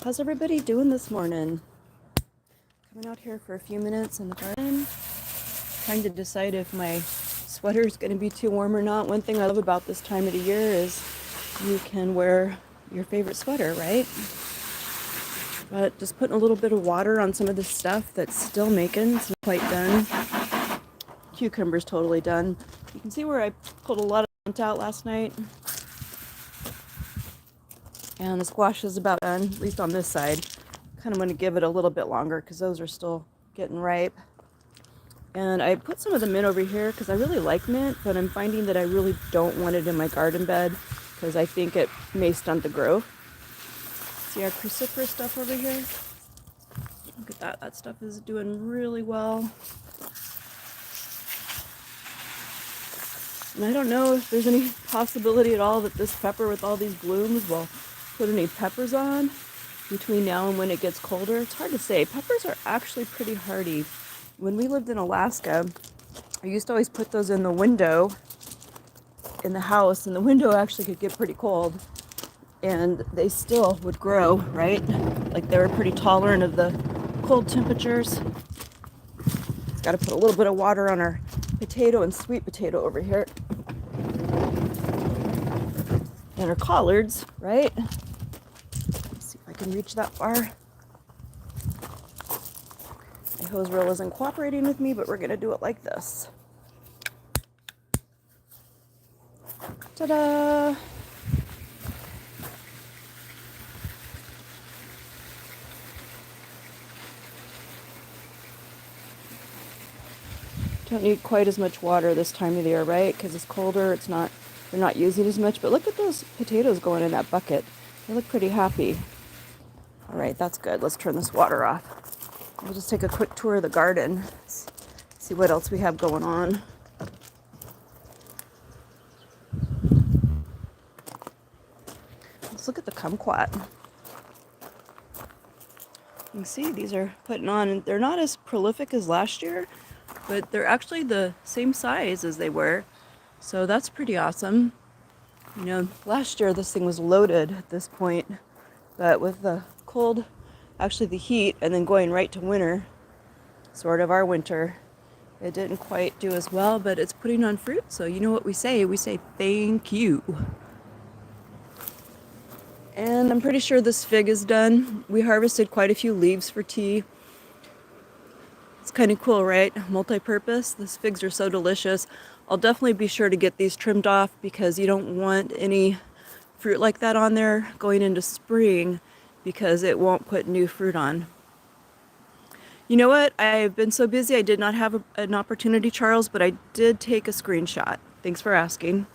How's everybody doing this morning? Coming out here for a few minutes in the garden, trying to decide if my sweater is going to be too warm or not. One thing I love about this time of the year is you can wear your favorite sweater, right? But just putting a little bit of water on some of the stuff that's still making. It's not quite done. Cucumber's totally done. You can see where I pulled a lot of mint out last night. And the squash is about done, at least on this side. Kind of want to give it a little bit longer because those are still getting ripe. And I put some of the mint over here because I really like mint, but I'm finding that I really don't want it in my garden bed because I think it may stunt the growth. See our cruciferous stuff over here? Look at that. That stuff is doing really well. And I don't know if there's any possibility at all that this pepper with all these blooms will put any peppers on between now and when it gets colder. It's hard to say. Peppers are actually pretty hardy. When we lived in Alaska, I used to always put those in the window in the house, and the window actually could get pretty cold, and they still would grow, right? Like they were pretty tolerant of the cold temperatures. Just got to put a little bit of water on our potato and sweet potato over here. And our collards, right? Let's see if I can reach that far. My hose reel isn't cooperating with me, but we're gonna do it like this. Ta-da! Don't need quite as much water this time of the year, right? Because it's colder, they're not using as much. But look at those potatoes going in that bucket. They look pretty happy. All right, that's good. Let's turn this water off. We'll just take a quick tour of the garden. See what else we have going on. Let's look at the kumquat. You can see these are putting on, and they're not as prolific as last year, but they're actually the same size as they were. So that's pretty awesome. You know, last year this thing was loaded at this point, but with the cold, actually the heat, and then going right to winter, sort of our winter, it didn't quite do as well, but it's putting on fruit. So you know what we say? We say thank you. And I'm pretty sure this fig is done. We harvested quite a few leaves for tea. It's kind of cool, right? Multi-purpose. These figs are so delicious. I'll definitely be sure to get these trimmed off because you don't want any fruit like that on there going into spring because it won't put new fruit on. You know what? I've been so busy I did not have an opportunity, Charles, but I did take a screenshot. Thanks for asking.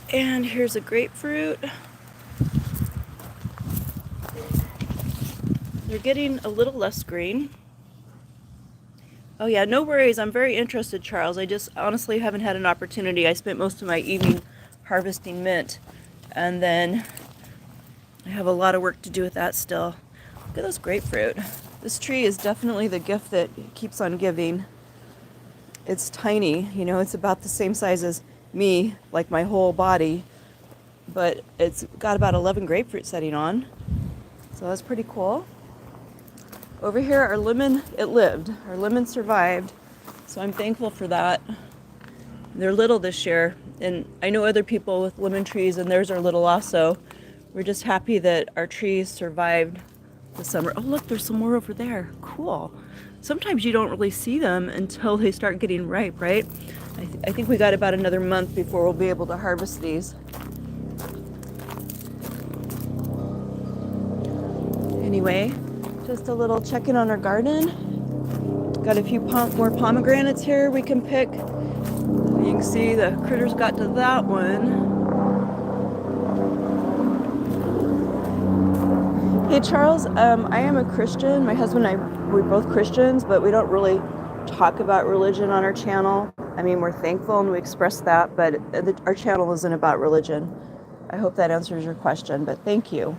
And here's a grapefruit. They're getting a little less green. Oh yeah, no worries. I'm very interested, Charles. I just honestly haven't had an opportunity. I spent most of my evening harvesting mint, and then I have a lot of work to do with that still. Look at this grapefruit. This tree is definitely the gift that keeps on giving. It's tiny, you know, it's about the same size as me, like my whole body, but it's got about 11 grapefruit setting on. So that's pretty cool. Over here, our lemon, it lived. Our lemon survived, so I'm thankful for that. They're little this year, and I know other people with lemon trees, and theirs are little also. We're just happy that our trees survived the summer. Oh, look, there's some more over there. Cool. Sometimes you don't really see them until they start getting ripe, right? I think we got about another month before we'll be able to harvest these. Anyway, just a little check-in on our garden. Got a few more pomegranates here we can pick. You can see the critters got to that one. Hey Charles, I am a Christian. My husband and I, we're both Christians, but we don't really talk about religion on our channel. I mean, we're thankful and we express that, but our channel isn't about religion. I hope that answers your question, but thank you.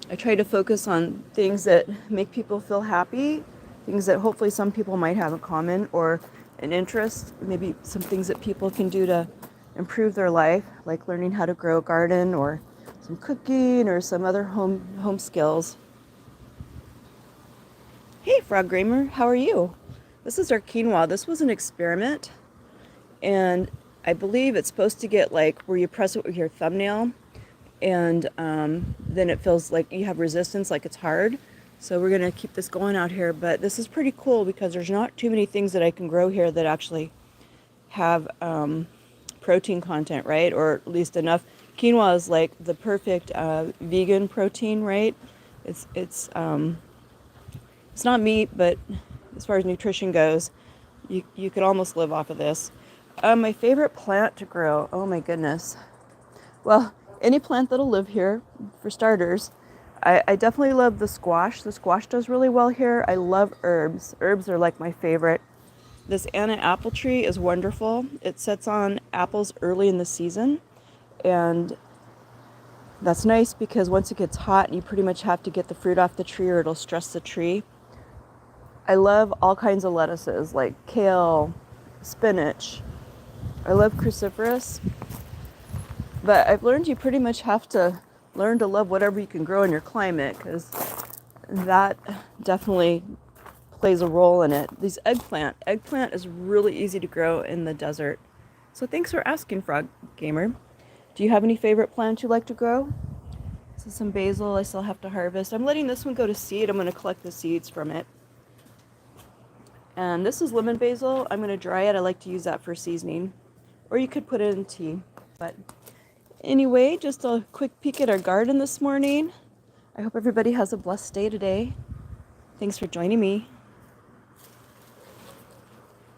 I try to focus on things that make people feel happy, things that hopefully some people might have in common, or an interest, maybe some things that people can do to improve their life, like learning how to grow a garden or some cooking or some other home skills. Hey, Frog Gamer, how are you? This is our quinoa. This was an experiment, and I believe it's supposed to get like where you press it with your thumbnail, and then it feels like you have resistance, like it's hard. So we're gonna keep this going out here, but this is pretty cool because there's not too many things that I can grow here that actually have protein content, right? Or at least enough. Quinoa is like the perfect vegan protein, right? It's not meat, but as far as nutrition goes, you could almost live off of this. My favorite plant to grow, oh my goodness. Well, any plant that'll live here, for starters. I definitely love the squash. The squash does really well here. I love herbs. Herbs are like my favorite. This Anna apple tree is wonderful. It sets on apples early in the season, and that's nice because once it gets hot, you pretty much have to get the fruit off the tree or it'll stress the tree. I love all kinds of lettuces like kale, spinach. I love cruciferous, but I've learned you pretty much have to learn to love whatever you can grow in your climate because that definitely plays a role in it. These eggplant is really easy to grow in the desert. So thanks for asking, Frog Gamer. Do you have any favorite plants you like to grow? This is some basil I still have to harvest. I'm letting this one go to seed. I'm going to collect the seeds from it. And this is lemon basil. I'm going to dry it. I like to use that for seasoning. Or you could put it in tea. But anyway, just a quick peek at our garden this morning. I hope everybody has a blessed day today. Thanks for joining me.